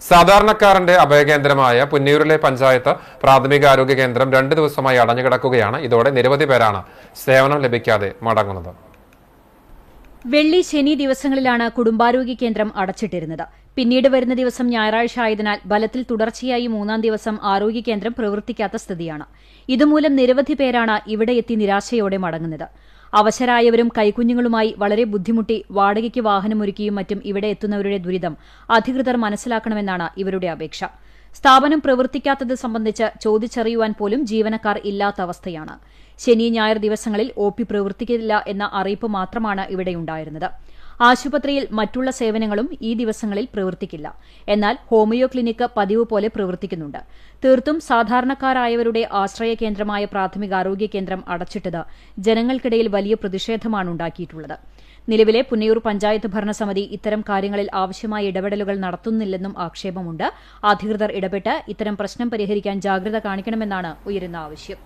സാധാരണക്കാരന്റെ അഭയകേന്ദ്രമായ പുന്നയൂരിലെ പഞ്ചായത്ത് പ്രാഥമികാരോഗ്യ കേന്ദ്രം 2 ദിവസമായി അടഞ്ഞുകിടക്കുകയാണ്. ഇതോടെ നിരവധി പേരാണ് സേവനം ലഭിക്കാതെ മടങ്ങുന്നത്. വെള്ളി, ശനി ദിവസങ്ങളിലാണ് കുടുംബാരോഗ്യ കേന്ദ്രം അടച്ചിട്ടിരുന്നത്. പിന്നീട് വരുന്ന ദിവസം ഞായറാഴ്ച ആയതിനാൽ ബലത്തിൽ തുടർച്ചയായി 3-ാം ദിവസം ആരോഗ്യ കേന്ദ്രം പ്രവർത്തിക്കാത്ത സ്ഥിതിയാണ്. ഇതുമൂലം നിരവധി പേരാണ് ഇവിടെ എത്തി നിരാശയോടെ മടങ്ങുന്നത്. അവശരായവരും കൈക്കുഞ്ഞുങ്ങളുമായി വളരെ ബുദ്ധിമുട്ടി വാടകയ്ക്ക് വാഹനമൊരുക്കിയും മറ്റും ഇവിടെ എത്തുന്നവരുടെ ദുരിതം അധികൃതർ മനസ്സിലാക്കണമെന്നാണ് ഇവരുടെ അപേക്ഷ. സ്ഥാപനം പ്രവർത്തിക്കാത്തത് സംബന്ധിച്ച് ചോദിച്ചറിയുവാൻ പോലും ജീവനക്കാർ ഇല്ലാത്ത അവസ്ഥയാണ്. ശനി, ഞായർ ദിവസങ്ങളിൽ OP പ്രവർത്തിക്കില്ല എന്ന അറിയിപ്പ് മാത്രമാണ് ഇവിടെയുണ്ടായിരുന്നത്. ആശുപത്രിയിൽ മറ്റുള്ള സേവനങ്ങളും ഈ ദിവസങ്ങളിൽ പ്രവർത്തിക്കില്ല. എന്നാൽ ഹോമിയോ ക്ലിനിക്ക് പതിവ് പോലെ പ്രവർത്തിക്കുന്നുണ്ട്. തീർത്തും സാധാരണക്കാരായവരുടെ ആശ്രയ കേന്ദ്രമായ പ്രാഥമികാരോഗ്യ കേന്ദ്രം അടച്ചിട്ടത് ജനങ്ങൾക്കിടയിൽ വലിയ പ്രതിഷേധമാണ് ഉണ്ടാക്കിയിട്ടുള്ളത്. നിലവിലെ പുന്നയൂർ പഞ്ചായത്ത് ഭരണസമിതി ഇത്തരം കാര്യങ്ങളിൽ ആവശ്യമായ ഇടപെടലുകൾ നടത്തുന്നില്ലെന്നും ആക്ഷേപമുണ്ട്. അധികൃതർ ഇടപെട്ട് ഇത്തരം പ്രശ്നം പരിഹരിക്കാൻ ജാഗ്രത കാണിക്കണമെന്നാണ് ഉയരുന്ന ആവശ്യം.